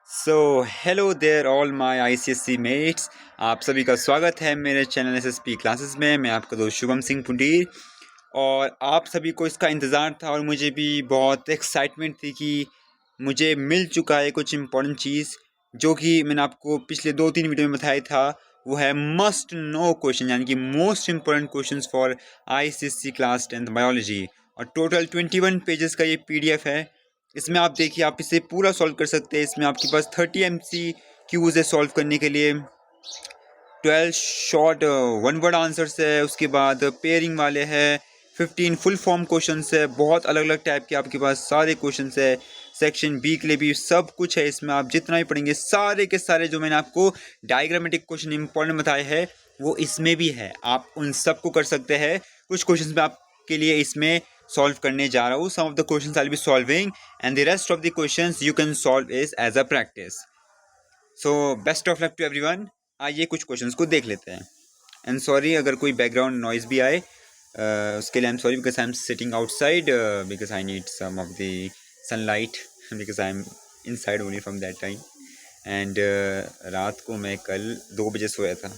So hello there all my ICSC mates. आप सभी का स्वागत है मेरे चैनल एसएसपी क्लासेस में। मैं आपका दोस्त शुभम सिंह पुंडीर और आप सभी को इसका इंतज़ार था और मुझे भी बहुत एक्साइटमेंट थी कि मुझे मिल चुका है कुछ इम्पोर्टेंट चीज़ जो कि मैंने आपको पिछले 2-3 वीडियो में बताया था। वो है मस्ट नो क्वेश्चन, यानी कि most important question for ICSC class 10th biology. और टोटल 21 पेजेस का ये पीडीएफ है। इसमें आप देखिए, आप इसे पूरा सॉल्व कर सकते हैं। इसमें आपके पास 30 MCQs है सॉल्व करने के लिए, 12 शॉर्ट वन वर्ड आंसर्स है, उसके बाद पेयरिंग वाले हैं, 15 फुल फॉर्म क्वेश्चंस है, बहुत अलग अलग टाइप के आपके पास सारे क्वेश्चंस है। सेक्शन बी के लिए भी सब कुछ है इसमें। आप जितना भी पढ़ेंगे सारे के सारे जो मैंने आपको डायग्रामेटिक क्वेश्चन इंपॉर्टेंट बताए हैं वो इसमें भी है। आप उन सब को कर सकते हैं। कुछ क्वेश्चन में आपके लिए इसमें सॉल्व करने जा रहा हूँ। Some of the questions I will be solving and the rest of the questions you can solve is as a practice. So best of luck to everyone. आइए कुछ क्वेश्चंस को देख लेते हैं। एंड सॉरी अगर कोई बैकग्राउंड नॉइज भी आए, उसके लिए I am sorry because I am sitting outside because I need some of the sunlight because I am inside only from that time. And रात को मैं कल 2 बजे सोया था।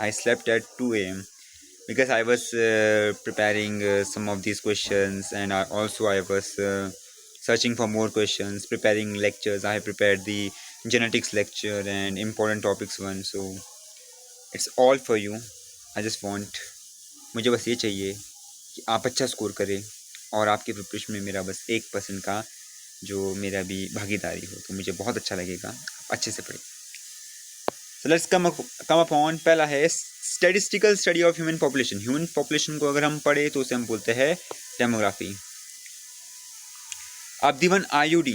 I slept at 2 AM because I was preparing some of these questions, and I was searching for more questions, preparing lectures. I have prepared the genetics lecture and important topics one, so it's all for you. I just want, मुझे बस ये चाहिए कि आप अच्छा score करें और आपके प्रिपरेशन में मेरा बस 1% का जो मेरा भी भागीदारी हो तो मुझे बहुत अच्छा लगेगा। आप अच्छे से पढ़ें। So let's come upon, पहला है statistical study of human population. Human population को अगर हम पढ़े तो उसे हम बोलते हैं डेमोग्राफी। अब the one IUD,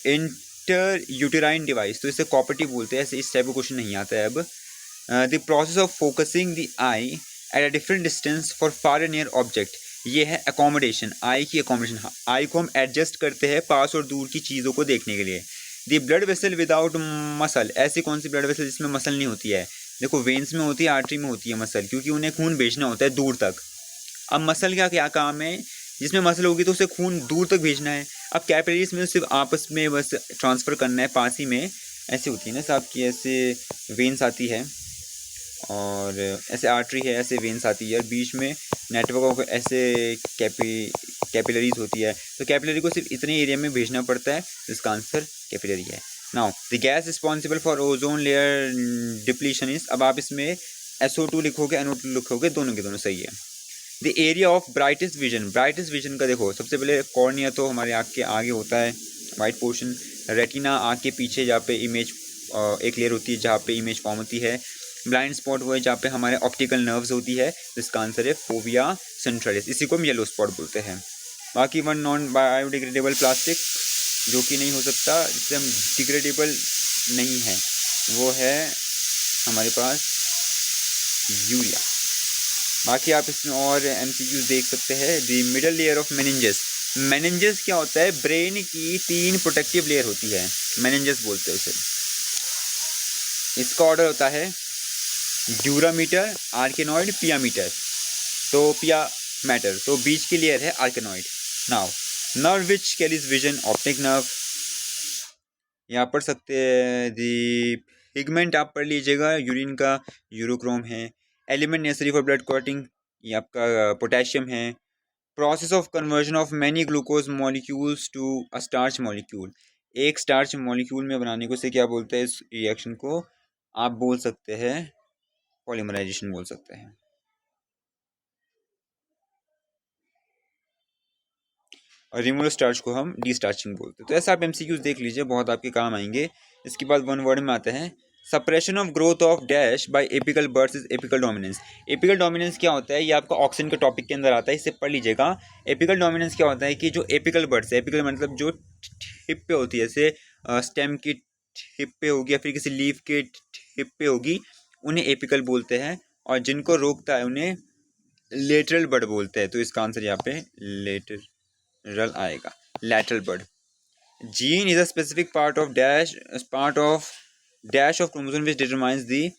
inter uterine device, तो इसे कॉपर्टी बोलते हैं। ऐसे इस टाइप का क्वेश्चन नहीं आता है। अब the process of focusing the I at a different distance for far and near object, ये है अकोमोडेशन, आई की अकोमोडेशन। आई को हम एडजस्ट करते हैं पास और दूर की चीज़ों को देखने के लिए। The blood vessel without muscle, ऐसी कौन सी ब्लड वेसल जिसमें मसल नहीं होती है? देखो, वेन्स में होती है, आर्टरी में होती है मसल, क्योंकि उन्हें खून भेजना होता है दूर तक। अब मसल का क्या काम है? जिसमें मसल होगी तो उसे खून दूर तक भेजना है। अब कैपिलरीज में सिर्फ आपस में बस ट्रांसफ़र करना है, पास ही में। ऐसे होती है ना साहब की, ऐसे वेन्स आती है और ऐसे आर्टरी है, ऐसे वेन्स आती है और बीच में नेटवर्क ऑफ ऐसे कैपिलरीज होती है। तो कैपिलरी को सिर्फ इतने एरिया में भेजना पड़ता है, तो इसका आंसर कैपिलरी है। Now the gas responsible for ozone layer depletion is, अब आप इसमें SO2 लिखोगे, NO2 लिखोगे, दोनों के दोनों सही है। The area of brightest vision, brightest vision का देखो, सबसे पहले कॉर्निया तो हमारे आँख के आगे होता है, वाइट पोर्शन। रेटिना आँख के पीछे जहाँ पे इमेज एक लेयर होती है जहाँ पे इमेज फॉर्म होती है। ब्लाइंड स्पॉट वो है जहाँ पे हमारे ऑप्टिकल नर्व्स होती है। इसका आंसर है फोविया सेंट्रलिस, इसी को हम येलो स्पॉट बोलते हैं। बाकी वन नॉन बायोडिग्रेडेबल प्लास्टिक जो कि नहीं हो सकता, जिससे हम डिग्रेडेबल नहीं है, वो है हमारे पास यूरिया। बाकी आप इसमें और MCQs देख सकते हैं। द मिडल लेयर ऑफ मेनिंजस, मेनिंजस क्या होता है? ब्रेन की 3 प्रोटेक्टिव लेयर होती है, मेनिंजस बोलते हैं उसे। इसका ऑर्डर होता है ड्यूरामीटर, आर्केनॉइड, पियामीटर। तो पिया मैटर, तो बीच की लेयर है arachnoid. Now nerve which carries vision, optic nerve. यहाँ पढ़ सकते हैं दी पिगमेंट, आप पढ़ लीजिएगा, यूरिन का यूरोक्रोम है। Element necessary for blood clotting, ये आपका पोटेशियम है। Process of conversion of many glucose molecules to a starch molecule, एक स्टार्च मॉलिक्यूल में बनाने को से क्या बोलते हैं? इस रिएक्शन को आप बोल सकते हैं पॉलीमराइजेशन बोल सकते हैं। और रिमूवल स्टार्च को हम डिस्टार्चिंग बोलते हैं। तो ऐसा आप MCQs देख लीजिए, बहुत आपके काम आएंगे। इसके बाद वन वर्ड में आते हैं, suppression of growth of dash by apical birds is apical dominance. Apical dominance क्या होता है? ये आपका ऑक्सीजन के टॉपिक के अंदर आता है, इसे पढ़ लीजिएगा। एपिकल डोमिनेंस क्या होता है कि जो एपिकल बर्ड्स है, एपिकल मतलब जो टिप पे होती है, जैसे स्टेम की टिप पे होगी या फिर किसी लीफ के टिप पे होगी, उन्हें एपिकल बोलते हैं। और जिनको रोकता है उन्हें लेटरल बर्ड बोलते हैं। तो इसका आंसर यहाँ पे लेटरल आएगा, lateral bud. Gene is a specific part of dash of chromosome which determines the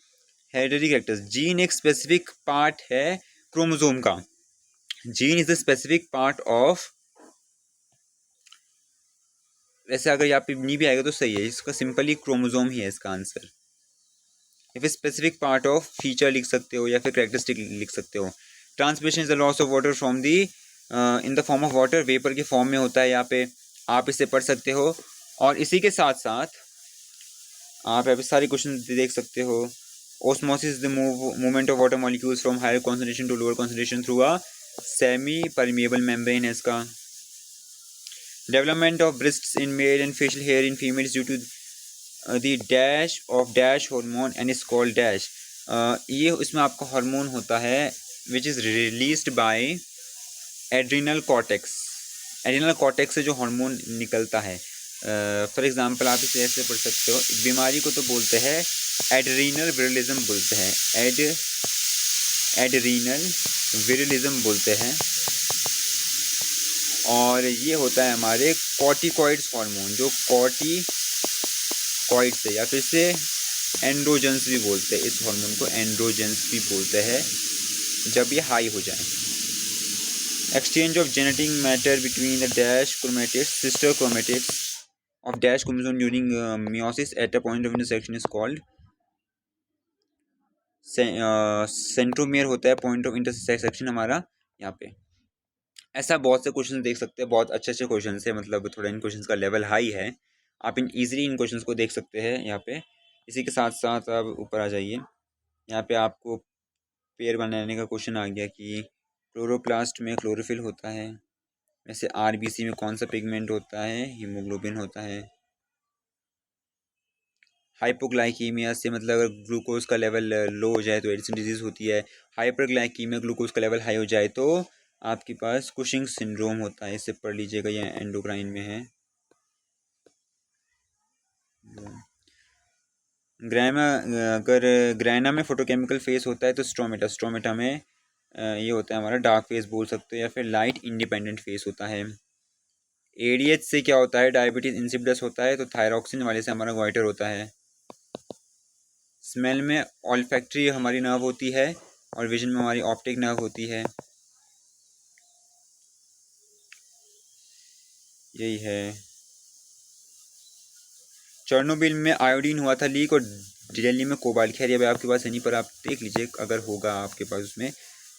hereditary characters. Gene एक स्पेसिफिक पार्ट है क्रोमोसोम का। Gene is the specific part of वैसे अगर यहाँ पे नहीं भी आएगा तो सही है, इसका सिंपली क्रोमोजोम ही है इसका आंसर। या फिर स्पेसिफिक पार्ट ऑफ फीचर लिख सकते हो, या फिर कैरेक्टरिस्टिक लिख सकते हो। Transpiration is the loss of water from the in the form of water, vapour के फॉर्म में होता है यहाँ पे, आप इसे पढ़ सकते हो। और इसी के साथ साथ आप यहाँ पे सारे क्वेश्चन देख सकते हो। Osmosis the movement of water molecules from higher concentration to lower concentration through a semi permeable membrane है इसका। Development of breasts in male and facial hair in females due to the dash of dash hormone and is called dash. ये इसमें आपका hormone होता है which is released by adrenal cortex. Adrenal cortex से जो hormone निकलता है, for example आप इसे ऐसे पढ़ सकते हो, बीमारी को तो बोलते हैं एड्रीनल विरलिज्म बोलते हैं, एड्रीनल विरलिज्म बोलते हैं। और ये होता है हमारे कॉर्टिकॉइड्स हार्मोन, जो कॉर्टिकॉइड्स है, या फिर से एंड्रोजेंस भी बोलते हैं, इस हार्मोन को एंड्रोजेंस भी बोलते हैं जब ये हाई हो जाए। Exchange of genetic matter between the dash chromatids, sister chromatids of dash chromosome during meiosis at a point of intersection is called centromere होता है पॉइंट ऑफ इंटरसेक्शन हमारा यहाँ पे। ऐसा बहुत से क्वेश्चन देख सकते हैं, बहुत अच्छे अच्छे क्वेश्चन है, मतलब थोड़ा इन क्वेश्चंस का लेवल हाई है, आप इन इजीली इन क्वेश्चंस को देख सकते हैं यहाँ पे। इसी के साथ साथ आप ऊपर आ जाइए, यहाँ पे आपको पेयर बनाने का क्वेश्चन आ गया कि क्लोरोप्लास्ट में क्लोरोफिल होता है, वैसे आरबीसी में कौन सा पिगमेंट होता है, हीमोग्लोबिन होता है। हाइपोग्लाइकीमिया से मतलब अगर ग्लूकोज का लेवल लो हो जाए तो एडिसन डिजीज़ होती है। हाइपरग्लाइकीमिया, ग्लूकोज का लेवल हाई हो जाए तो आपके पास कुशिंग सिंड्रोम होता है, इसे पढ़ लीजिएगा, ये एंडोक्राइन में है। ग्रैमा, अगर ग्रैना में फोटोकेमिकल फेस होता है तो स्ट्रोमेटा में ये होता है हमारा डार्क फेस बोल सकते हो, या फिर लाइट इंडिपेंडेंट फेस होता है। एडीएच से क्या होता है, डायबिटीज इंसिपिडस होता है, तो थायरॉक्सिन वाले से हमारा गोइटर होता है। स्मेल में ऑल्फैक्ट्री हमारी नर्व होती है, और विजन में हमारी ऑप्टिक नर्व होती है। यही है। चर्नोबिल में आयोडीन हुआ था लीक, और दिल्ली में कोबाल्ट। खैर ये आपके पास है नहीं, पर आप देख लीजिए अगर होगा आपके पास उसमें,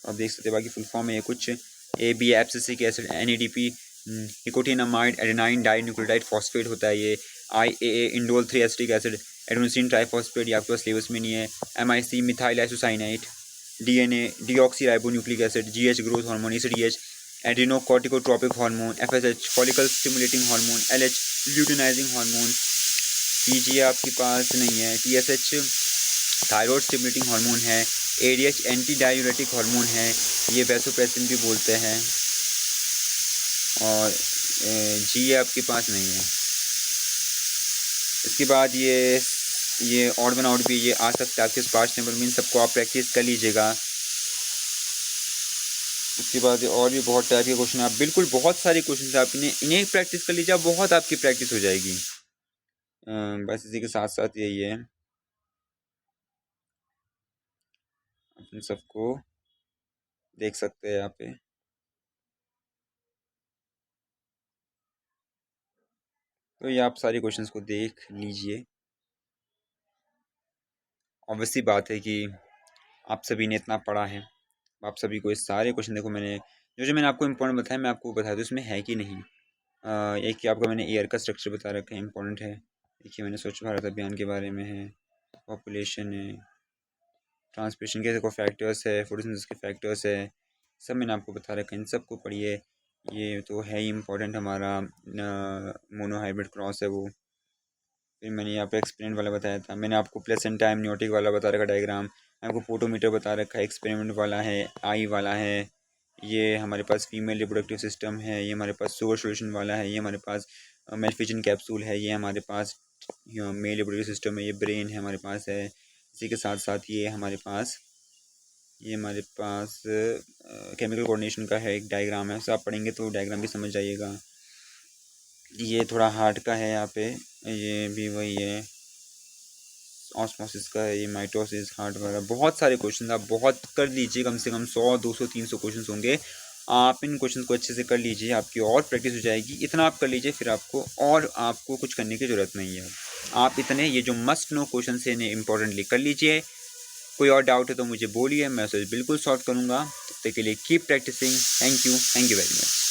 आप देख सकते हैं। बाकी फुल फॉर्म है ये कुछ, A B abscisic acid, NADP nicotinamide adenine dinucleotide phosphate होता है ये। IAA indole 3 acetic acid, adenosine triphosphate, ये आपके पास सिलेबस में नहीं है। MIC methyl isocyanide, DNA deoxyribonucleic acid, GH growth hormone, ECDH adrenocorticotropic hormone, FSH follicle stimulating hormone, LH luteinising hormone, PGA आपके पास नहीं है। TSH थायरॉयड स्टिमुलेटिंग हार्मोन है। ADH एंटी डायूरेटिक हार्मोन है, ये वैसोप्रेसिन भी बोलते हैं। और GA आपके पास नहीं है। इसके बाद ये ऑड वन आउट भी ये आ सकता है आपके पास नंबर में, इन सबको आप प्रैक्टिस कर लीजिएगा। उसके बाद और भी बहुत टाइप के क्वेश्चन, आप बिल्कुल बहुत सारे क्वेश्चन आप इन्हें प्रैक्टिस कर लीजिए, बहुत आपकी प्रैक्टिस हो जाएगी। बस इसी के साथ साथ यही है, अपन सबको देख सकते हैं यहाँ पे। तो ये आप सारे क्वेश्चंस को देख लीजिए। ऑब्वियसली बात है कि आप सभी ने इतना पढ़ा है, आप सभी को ये सारे क्वेश्चन, देखो मैंने जो मैंने आपको इम्पोर्टेंट बताया, मैं आपको बता दूँ इसमें है कि नहीं। एक कि आपका मैंने एयर का स्ट्रक्चर बता रखा है, इंपॉर्टेंट है। देखिए मैंने स्वच्छ भारत अभियान के बारे में है, पॉपुलेशन है, ट्रांसमिशन के देखो फैक्टर्स है, फोटोसिंथेसिस के फैक्टर्स है, सब मैंने आपको बता रखा है, इन सबको पढ़िए। ये तो है ही इम्पोर्टेंट, हमारा मोनोहाइब्रिड क्रॉस है वो। फिर मैंने यहाँ पे एक्सपेरिमेंट वाला बताया था, मैंने आपको प्लेसेंटा एमनियोटिक वाला बता रखा डायग्राम, आपको फोटोमीटर बता रखा है, एक्सपेरिमेंट वाला है, आई वाला है, ये हमारे पास फीमेल रिप्रोडक्टिव सिस्टम है, ये हमारे पास सुगर सोल्यूशन वाला है, ये हमारे पास मेल्फिजन कैप्सूल है, ये हमारे पास मेल रिप्रोडक्टिव सिस्टम है, ये ब्रेन है हमारे पास है। इसी के साथ साथ ये हमारे पास केमिकल कोऑर्डिनेशन का है एक डायग्राम है, सब आप पढ़ेंगे तो डायग्राम भी समझ जाइएगा। ये थोड़ा हार्ट का है, यहाँ पे ये भी वही है, ऑस्मोसिस का है, ये माइटोसिस, हार्ट वगैरह, बहुत सारे क्वेश्चन आप बहुत कर लीजिए, कम से कम 100 200 300 क्वेश्चन होंगे आप इन क्वेश्चन को अच्छे से कर लीजिए, आपकी और प्रैक्टिस हो जाएगी। इतना आप कर लीजिए, फिर आपको कुछ करने की ज़रूरत नहीं है। आप इतने ये जो मस्ट नो क्वेश्चन हैं इन्हें इंपॉर्टेंटली कर लीजिए। कोई और डाउट है तो मुझे बोलिए, मैं उसे बिल्कुल सॉल्व करूँगा। तब तक के लिए keep practicing. Thank you very much.